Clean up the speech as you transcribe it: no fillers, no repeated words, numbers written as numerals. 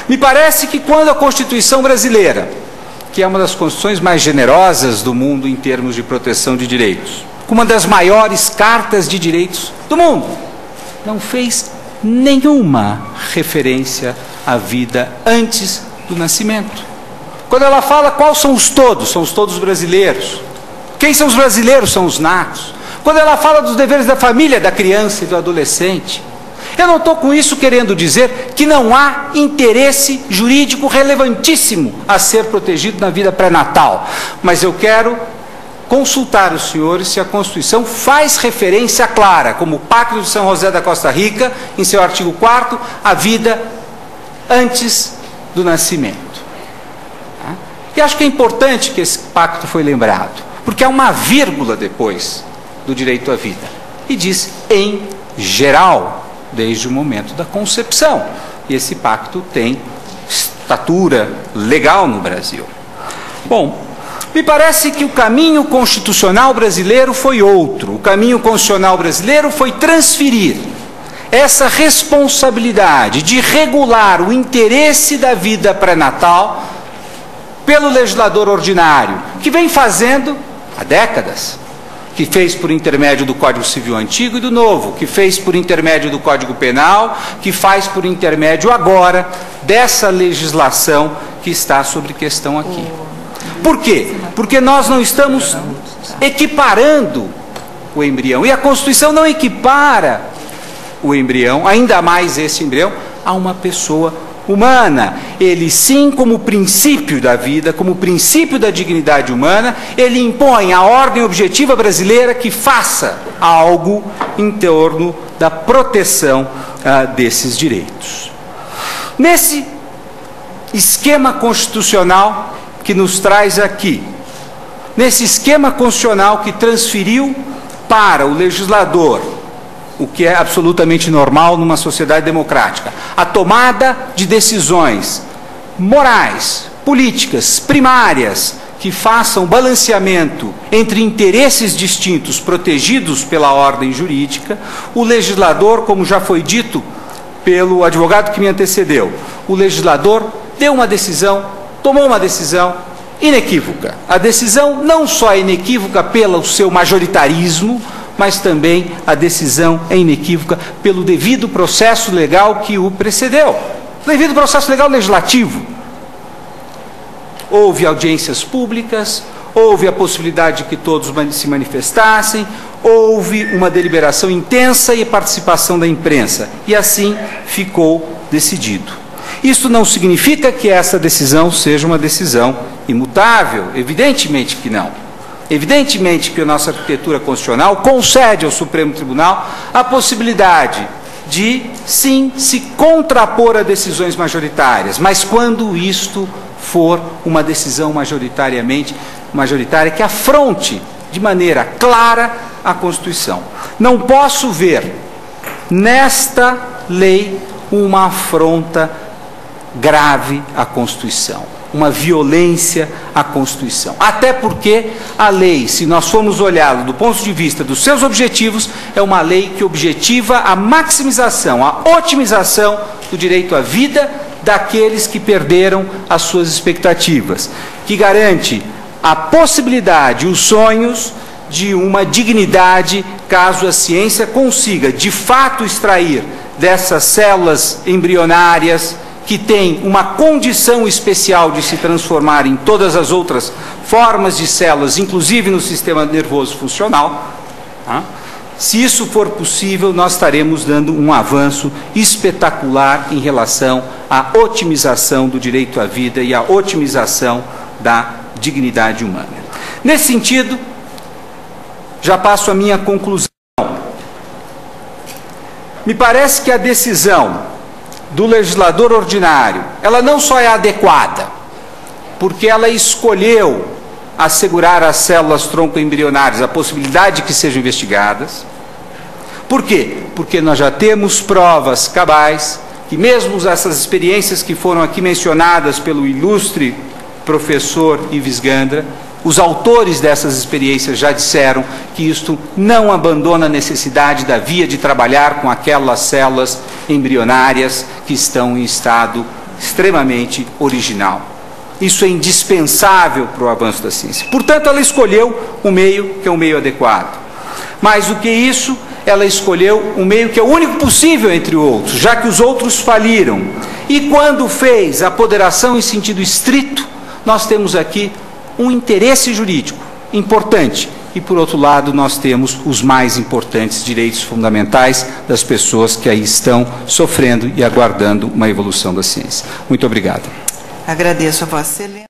Me parece que quando a Constituição brasileira, que é uma das constituições mais generosas do mundo em termos de proteção de direitos, com uma das maiores cartas de direitos do mundo, não fez nenhuma referência à vida antes do nascimento. Quando ela fala quais são os todos brasileiros. Quem são os brasileiros? São os natos. Quando ela fala dos deveres da família, da criança e do adolescente, eu não estou com isso querendo dizer que não há interesse jurídico relevantíssimo a ser protegido na vida pré-natal, mas eu quero consultar os senhores se a Constituição faz referência clara, como o Pacto de São José da Costa Rica, em seu artigo 4º, à vida antes do nascimento. E acho que é importante que esse pacto foi lembrado, porque há uma vírgula depois do direito à vida, e diz em geral, desde o momento da concepção. E esse pacto tem estatura legal no Brasil. Bom, me parece que o caminho constitucional brasileiro foi outro. O caminho constitucional brasileiro foi transferir essa responsabilidade de regular o interesse da vida pré-natal pelo legislador ordinário, que vem fazendo há décadas, que fez por intermédio do Código Civil Antigo e do Novo, que fez por intermédio do Código Penal, que faz por intermédio agora dessa legislação que está sobre questão aqui. Por quê? Porque nós não estamos equiparando o embrião, e a Constituição não equipara o embrião, ainda mais esse embrião, a uma pessoa humana. Ele sim, como princípio da vida, como princípio da dignidade humana, ele impõe à ordem objetiva brasileira que faça algo em torno da proteção desses direitos. Nesse esquema constitucional que nos traz aqui, nesse esquema constitucional que transferiu para o legislador, o que é absolutamente normal numa sociedade democrática, a tomada de decisões morais, políticas, primárias, que façam balanceamento entre interesses distintos protegidos pela ordem jurídica, o legislador, como já foi dito pelo advogado que me antecedeu, o legislador deu uma decisão, tomou uma decisão inequívoca. A decisão não só é inequívoca pelo seu majoritarismo, mas também a decisão é inequívoca pelo devido processo legal que o precedeu. Devido processo legal legislativo. Houve audiências públicas, houve a possibilidade de que todos se manifestassem, houve uma deliberação intensa e participação da imprensa, e assim ficou decidido. Isso não significa que essa decisão seja uma decisão imutável, evidentemente que não. Evidentemente que a nossa arquitetura constitucional concede ao Supremo Tribunal a possibilidade de, sim, se contrapor a decisões majoritárias, mas quando isto for uma decisão majoritária que afronte de maneira clara a Constituição. Não posso ver nesta lei uma afronta grave à Constituição, uma violência à Constituição. Até porque a lei, se nós formos olhá-la do ponto de vista dos seus objetivos, é uma lei que objetiva a maximização, a otimização do direito à vida daqueles que perderam as suas expectativas, que garante a possibilidade, os sonhos de uma dignidade, caso a ciência consiga, de fato, extrair dessas células embrionárias, que tem uma condição especial de se transformar em todas as outras formas de células, inclusive no sistema nervoso funcional. Se isso for possível, nós estaremos dando um avanço espetacular em relação à otimização do direito à vida e à otimização da dignidade humana. Nesse sentido, já passo a minha conclusão. Me parece que a decisão do legislador ordinário, ela não só é adequada, porque ela escolheu assegurar às células tronco-embrionárias a possibilidade de que sejam investigadas. Por quê? Porque nós já temos provas cabais que mesmo essas experiências que foram aqui mencionadas pelo ilustre professor Ives Gandra, os autores dessas experiências já disseram que isto não abandona a necessidade da via de trabalhar com aquelas células embrionárias que estão em estado extremamente original. Isso é indispensável para o avanço da ciência. Portanto, ela escolheu um meio que é um meio adequado. Mais do que isso, ela escolheu um meio que é o único possível entre outros, já que os outros faliram. E quando fez a apoderação em sentido estrito, nós temos aqui um interesse jurídico importante. E, por outro lado, nós temos os mais importantes direitos fundamentais das pessoas que aí estão sofrendo e aguardando uma evolução da ciência. Muito obrigado. Agradeço a Vossa Excelência.